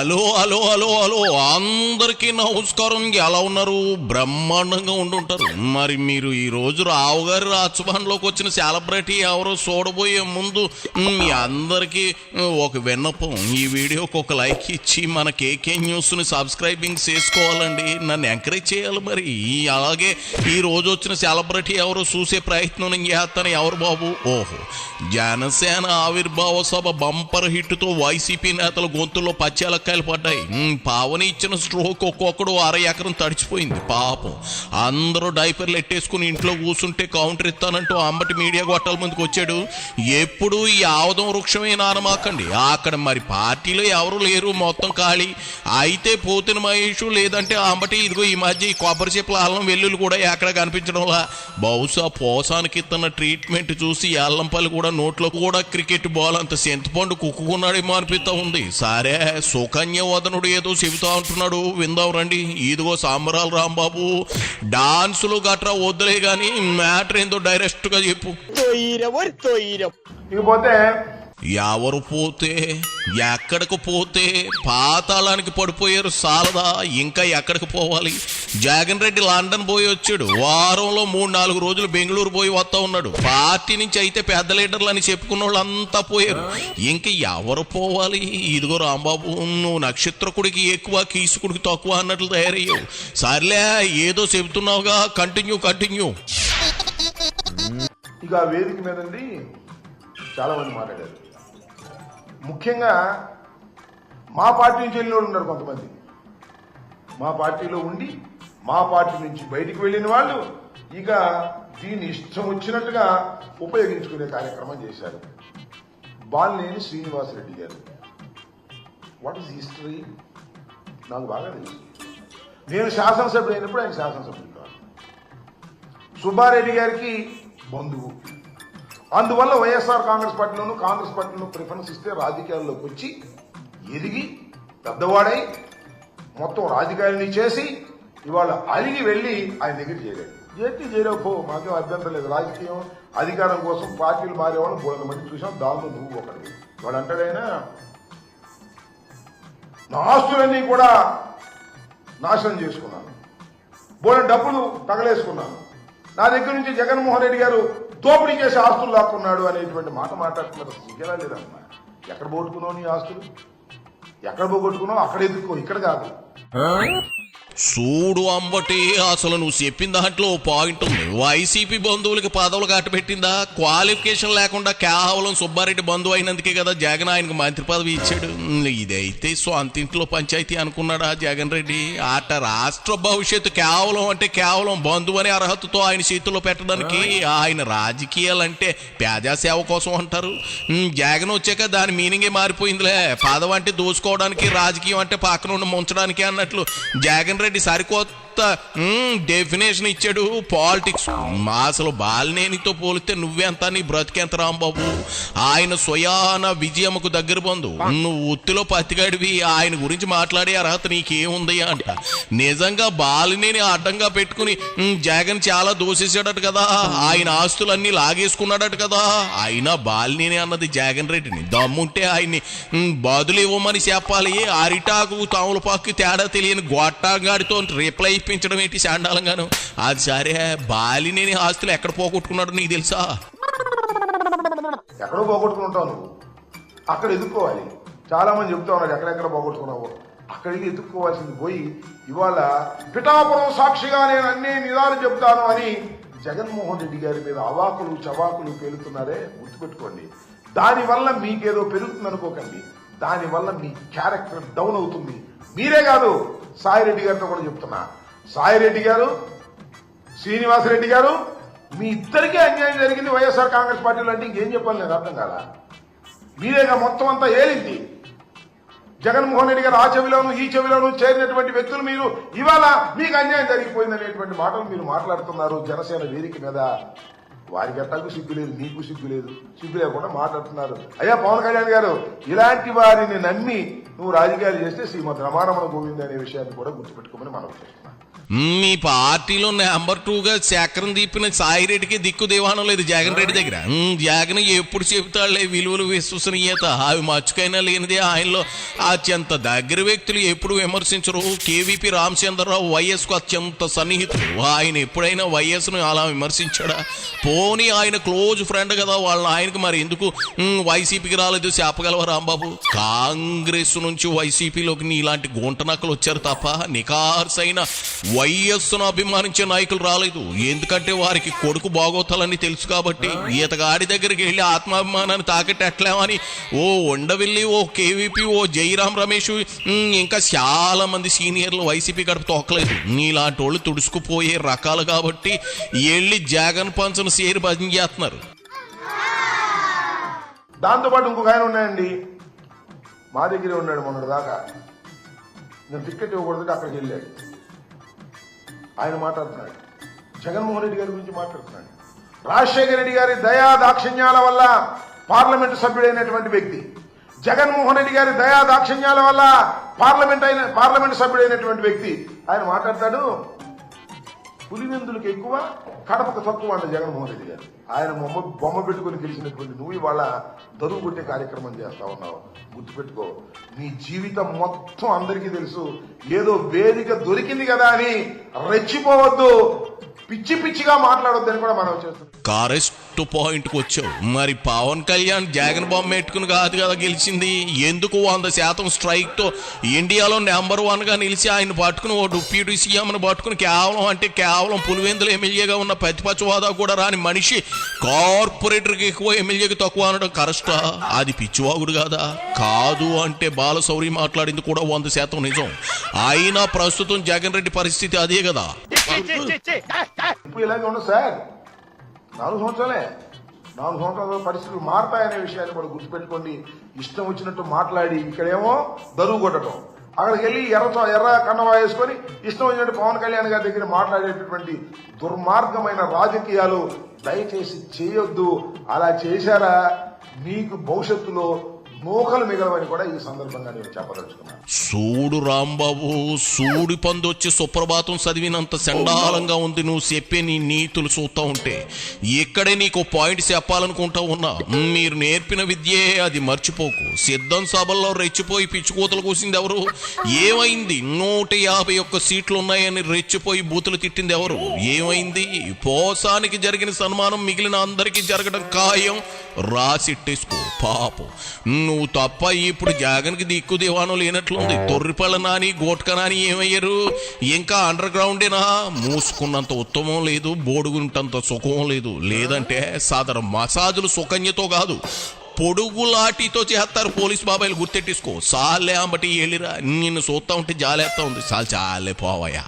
Hello hello hello hello అందరికీ నమస్కారం. ఎలా ఉన్నారు? బ్రహ్మాండంగా ఉండుంటారు. మరి మీరు ఈ రోజు రావు గారి రాజభవన్లోకి వచ్చిన సెలబ్రిటీ ఎవరో చూడబోయే ముందు మీ అందరికీ ఒక విన్నపం. ఈ వీడియోకి ఒక లైక్ ఇచ్చి మన కేకే న్యూస్ని సబ్స్క్రైబింగ్ చేసుకోవాలండి. నన్ను ఎంకరేజ్ చేయాలి. మరి అలాగే ఈ రోజు వచ్చిన సెలబ్రిటీ ఎవరో చూసే ప్రయత్నం నేను చేస్తాను. ఎవరు బాబు? ఓహో, జనసేన ఆవిర్భావ సభ బంపర్ హిట్తో వైసీపీ నేతల గొంతుల్లో పచ్చేలక్కాయలు పడ్డాయి. పావని ఇచ్చిన స్ట్రోక్ ఒక్కొక్కడు 1/2 ఎకరం తడిచిపోయింది. పాపం అందరూ డైపర్లు ఎట్టేసుకుని ఇంట్లో కూర్చుంటే కౌంటర్ ఇస్తానంటూ అంబటి మీడియా గొట్టాల ముందుకు వచ్చాడు. ఎప్పుడు ఈ ఆవదం వృక్షమే నానమాకండి. అక్కడ మరి పార్టీలో ఎవరు లేరు, మొత్తం ఖాళీ. అయితే పోతిన మహేష్ లేదంటే అంబటి ఇదిగో ఈ మధ్య ఈ కొబ్బరి చెప్పుల అల్లం వెల్లుల్లి కూడా ఎక్కడ కనిపించడంలా. బహుశా పోసానికి ఇస్తున్న ట్రీట్మెంట్ చూసి అల్లంపల్లి కూడా నోట్లో కూడా క్రికెట్ బాల్ అంత సెంతపండు కుక్కున్నాడేమో అనిపిస్తా ఉంది. సరే, సుకన్య వదనుడు ఏదో చెబుతా ఉంటున్నాడు, విందాం రండి. ఇదిగో సాంబరాల రాంబాబు, డాన్సులు గట్రా వద్దులే గాని మ్యాటర్ ఏందో డైరెక్ట్ గా చెప్పు. ఇకపోతే ఎవరు పోతే ఎక్కడికి పోతే పాతాళానికి పడిపోయారు సాలదా, ఇంకా ఎక్కడికి పోవాలి? జగన్ రెడ్డి లండన్ పోయి వచ్చాడు. వారంలో 3-4 రోజులు బెంగళూరు పోయి వస్తా ఉన్నాడు. పార్టీ నుంచి అయితే పెద్ద లీడర్లు అని చెప్పుకున్న వాళ్ళు అంతా పోయారు. ఇంక ఎవరు పోవాలి? ఇదిగో రాంబాబు, నువ్వు నక్షత్రకుడికి ఎక్కువ కీసుకుడికి తక్కువ అన్నట్లు తయారయ్యావు. సర్లే, ఏదో చెబుతున్నావుగా, కంటిన్యూ. ఇక వేదిక మీదండి చాలా మంది మాట్లాడారు. ముఖ్యంగా మా పార్టీ నుంచి వెళ్ళిన వాళ్ళు ఉన్నారు. కొంతమంది మా పార్టీలో ఉండి మా పార్టీ నుంచి బయటికి వెళ్ళిన వాళ్ళు ఇక దీన్ని ఇష్టం వచ్చినట్టుగా ఉపయోగించుకునే కార్యక్రమం చేశారు. బాలినేని శ్రీనివాసరెడ్డి గారు, వాట్ ఈస్ హిస్టరీ నాకు బాగా తెలుసు. నేను శాసనసభ్యుడు అయినప్పుడు ఆయన శాసనసభ్యుడు కాదు. సుబ్బారెడ్డి గారికి బంధువు. అందువల్ల వైఎస్ఆర్ కాంగ్రెస్ పార్టీలోనూ ప్రిఫరెన్స్ ఇస్తే రాజకీయాల్లోకి వచ్చి ఎదిగి పెద్దవాడై మొత్తం రాజకీయాలని చేసి ఇవాళ అలిగి వెళ్ళి ఆయన దగ్గర చేరావు. మాకేం అభ్యంతరం లేదు. రాజకీయం అధికారం కోసం పార్టీలు మారేవాళ్ళు 300 మంది చూసాం, దానిలో నువ్వు ఒకటి. వాడు అంటాడైనా నా ఆస్తులన్నీ కూడా నాశనం చేసుకున్నాను, బోలెడు డబ్బులు తగలేసుకున్నాను, నా దగ్గర నుంచి జగన్మోహన్ రెడ్డి గారు దోపిడీ చేసి ఆస్తులు లాక్కున్నాడు అనేటువంటి మాట మాట్లాడుతున్నారు. సిగ్గేలా లేదమ్మా. ఎక్కడ పోగొట్టుకున్నావు నీ ఆస్తులు? ఎక్కడ పోగొట్టుకున్నావు అక్కడ ఎదుర్కో, ఇక్కడ కాదు. చూడు అంబటి, అసలు నువ్వు చెప్పిన దాంట్లో పాయింట్ ఉంది. వైసీపీ బంధువులకి పదవులు కట్టబెట్టిందా? క్వాలిఫికేషన్ లేకుండా కేవలం సుబ్బారెడ్డి బంధువు అయినందుకే కదా జగన్ ఆయనకు మంత్రి పదవి ఇచ్చాడు. ఇదైతే సొంతింట్లో పంచాయతీ అనుకున్నాడా జగన్ రెడ్డి? ఆట రాష్ట్ర భవిష్యత్తు కేవలం బంధువు అనే అర్హతతో ఆయన చేతుల్లో పెట్టడానికి. ఆయన రాజకీయాలంటే ప్రజాసేవ కోసం అంటారు. జగన్ వచ్చాక దాని మీనింగే మారిపోయిందిలే. పదవి అంటే దోచుకోవడానికి, రాజకీయం అంటే పక్కన ఉండి ముంచడానికి అన్నట్లు జగన్ రెడ్డి సరికొత్త డెఫినేషన్ ఇచ్చాడు పాలిటిక్స్. అసలు బాలినేనితో పోలిస్తే నువ్వెంత, నీ బ్రతికెంత రాంబాబు? ఆయన స్వయాన విజయమ్మకు దగ్గర బంధు. నువ్వు ఉత్తిలో పత్తిగాడివి, ఆయన గురించి మాట్లాడే అర్హత నీకేముంది అంట. నిజంగా బాలినేని అడ్డంగా పెట్టుకుని జగన్ చాలా దోషేసాడట కదా, ఆయన ఆస్తులన్నీ లాగేసుకున్నాడట కదా. అయినా బాలినేని అన్నది జగన్ రెడ్డిని. దమ్ముంటే ఆయన్ని బదులు ఇవ్వమని చెప్పాలి. అరిటాకు తాములపాకు తేడా తెలియని గొట్టగాడితో రిప్లై ఇప్పించడం ఏంటి శాండాలంగాను? అది సరే, బాలినేని ఆస్తులు ఎక్కడ పోగొట్టుకున్నాడు నీకు తెలుసా? ఎక్కడో పోగొట్టుకుంటావు నువ్వు, అక్కడ ఎదుర్కోవాలి. చాలా మంది చెప్తా ఉన్నారు ఎక్కడెక్కడ పోగొట్టుకున్నావు. అక్కడికి ఎదుర్కోవాల్సింది పోయి ఇవాళ పిఠాపురం సాక్షిగా నేను అన్ని నిజాలు చెప్తాను అని జగన్మోహన్ రెడ్డి గారి మీద అవాకులు చవాకులు పేలుతున్నారే, గుర్తుపెట్టుకోండి. దానివల్ల మీకేదో పెరుగుతుంది అనుకోకండి. దానివల్ల మీ క్యారెక్టర్ డౌన్ అవుతుంది. మీరే కాదు, సాయిరెడ్డి గారితో కూడా చెప్తున్నా. సాయిరెడ్డి గారు, శ్రీనివాసరెడ్డి గారు, మీ ఇద్దరికీ అన్యాయం జరిగింది వైఎస్ఆర్ కాంగ్రెస్ పార్టీలో. అంటే ఇంకేం చెప్పాలి నేను అర్థం కాదా? మీరేగా మొత్తం అంతా ఏలింది. జగన్మోహన్ రెడ్డి గారు ఆ చెవిలోను ఈ చెవిలోను చేరినటువంటి వ్యక్తులు మీరు ఇవాళ మీకు అన్యాయం జరిగిపోయింది అనేటువంటి మాటలు మీరు మాట్లాడుతున్నారు జనసేన వేదిక మీద. వారికి ఎట్టాకు సిగ్గు లేదు, నీకు సిగ్గు లేదు. సిగ్గు లేకుండా మాట్లాడుతున్నారు. అయ్యా పవన్ కళ్యాణ్ గారు, ఇలాంటి వారిని నమ్మి నువ్వు రాజకీయాలు చేస్తే శ్రీమద్ రమారమణ గోవింద్ అనే విషయాన్ని కూడా గుర్తుపెట్టుకోమని మనం చేస్తున్నాం. మీ పార్టీలో నెంబర్ 2గా చక్రం తిప్పిన సాయిరెడ్డికి దిక్కు దేవానం లేదు జగన్ రెడ్డి దగ్గర. జగన్ ఎప్పుడు చెబుతాడులే విలువలు విశ్వసనీయత అవి మచ్చుకైనా లేనిదే. ఆయనలో అత్యంత దగ్గర వ్యక్తులు ఎప్పుడు విమర్శించరు. కేవీపీ రామచంద్రరావు వైఎస్కు అత్యంత సన్నిహితులు. ఆయన ఎప్పుడైనా వైఎస్ను అలా విమర్శించాడా? పోనీ ఆయన క్లోజ్ ఫ్రెండ్ కదా వాళ్ళ ఆయనకు మరి ఎందుకు వైసీపీకి రాలేదు చెప్పగలవా రాంబాబు? కాంగ్రెస్ నుంచి వైసీపీలోకి ఇలాంటి గుంటనక్కలు వచ్చారు తప్ప నికార్సైన వైఎస్ను అభిమానించే నాయకులు రాలేదు. ఎందుకంటే వారికి కొడుకు బాగోతాలని తెలుసు కాబట్టి. ఈతగాడి దగ్గరికి వెళ్ళి ఆత్మాభిమానాన్ని తాకెట్టట్లేమని ఓ ఉండవిల్లి, ఓ కేవీపీ, ఓ జయరాం రమేష్ ఇంకా చాలా మంది సీనియర్లు వైసీపీ గడప తోకలేదు. నీలాంటి వాళ్ళు తుడుచుకుపోయే రకాలు కాబట్టి వెళ్ళి జగన్ పంచను సేరి భజన చేస్తున్నారు. దాంతోపాటు ఇంకొక ఆయన ఉన్నాయండి, మా దగ్గరే ఉన్నాడు మొన్నటి దాకా. నేను టికెట్ ఇవ్వకూడదు అక్కడికి వెళ్ళాడు. ఆయన మాట్లాడుతున్నాడు, జగన్మోహన్ రెడ్డి గారి గురించి మాట్లాడుతున్నాడు. రాజశేఖర రెడ్డి గారి దయా దాక్షిణ్యాల వల్ల పార్లమెంటు సభ్యుడైనటువంటి వ్యక్తి, జగన్మోహన్ రెడ్డి గారి దయా దాక్షిణ్యాల వల్ల పార్లమెంటు సభ్యుడైనటువంటి వ్యక్తి. ఆయన మాట్లాడతాడు, పులివెందులకు ఎక్కువ కడపకు తక్కువ అంట జగన్మోహన్ రెడ్డి గారు. ఆయన బొమ్మ పెట్టుకుని గెలిచినటువంటి నువ్వు ఇవాళ దరువు కొట్టే కార్యక్రమం చేస్తా ఉన్నావు. గుర్తుపెట్టుకో, నీ జీవితం మొత్తం అందరికీ తెలుసు. ఏదో వేదిక దొరికింది కదా అని రెచ్చిపోవద్దు, పిచ్చి పిచ్చిగా మాట్లాడొద్దని కూడా మనం చేస్తున్నాం. కరెక్ట్ పాయింట్ కు వచ్చావు. మరి పవన్ కళ్యాణ్ జగన్ బొమ్మ పెట్టుకుని కాదు కదా గెలిచింది. ఎందుకు 100% స్ట్రైక్ తో ఇండియాలో నెంబర్ 1గా నిలిచి ఆయన పట్టుకుని ఓ డిప్యూటీ సీఎంను పట్టుకుని కేవలం పులివెందుల ఎమ్మెల్యేగా ఉన్న ప్రతిపక్ష హోదా కూడా రాని మనిషి కార్పొరేటర్కి ఎక్కువ ఎమ్మెల్యేకి తక్కువ అనడం కరెక్టా? అది పిచ్చివాగుడు కాదా? కాదు అంటే బాలశౌరి మాట్లాడింది కూడా 100% నిజం. అయినా ప్రస్తుతం జగన్ రెడ్డి పరిస్థితి అదే కదా. ఇప్పుడు ఇలాగే ఉండదు సార్. 4 సంవత్సరాలే, 4 సంవత్సరాల పరిస్థితులు మారతాయనే విషయాన్ని కూడా గుర్తుపెట్టుకోండి. ఇష్టం వచ్చినట్టు మాట్లాడి ఇక్కడేమో దరువు కొట్టడం, అక్కడికి వెళ్ళి ఎర్ర కన్నవా వేసుకొని ఇష్టం వచ్చినట్టు పవన్ కళ్యాణ్ గారి దగ్గర మాట్లాడేటటువంటి దుర్మార్గమైన రాజకీయాలు దయచేసి చేయొద్దు. అలా చేశారా మీకు భవిష్యత్తులో మోకలు మిగలవని కూడా ఈ సందర్భంగా నేను చెప్పదలుచుకున్నాను. సూడు రాంబాబు, సూడి పందొచ్చి సుప్రభాతం చదివినంత చండాలంగా ఉంది నువ్వు చెప్పే నీ నీతులు చూస్తా ఉంటే. ఇక్కడే నీకు పాయింట్ చెప్పాలనుకుంటా ఉన్నా. మీరు నేర్పిన విద్యే, అది మర్చిపోకు. సిద్ధం సభల్లో రెచ్చిపోయి పిచ్చుకోతలు కూసింది ఎవరు? ఏమైంది? 151 సీట్లు ఉన్నాయని రెచ్చిపోయి బూతులు తిట్టింది ఎవరు? ఏమైంది? పోసానికి జరిగిన సన్మానం మిగిలిన అందరికీ జరగడం ఖాయం. రాసిట్టేసుకో పాపం. నువ్వు తప్ప ఇప్పుడు జగన్కి దిక్కు దివాణం లేనట్లుంది. తొర్రిపళ్ళ నాని, గోట్క నాని ఏమయ్యారు? ఇంకా అండర్ గ్రౌండేనా? మూసుకున్నంత ఉత్తమం లేదు, బోడుగుంటంత సుఖం లేదు. లేదంటే సాధారణ మసాజులు సుకన్యతో కాదు, పొడుగులాటితో చేస్తారు పోలీస్ బాబాయిలు. గుర్తెట్టేసుకో. సాలే అంబటి వెళ్ళిరా, నిన్ను చూస్తా ఉంటే జాలేస్తా ఉంది. చాలే పోవయ్యా.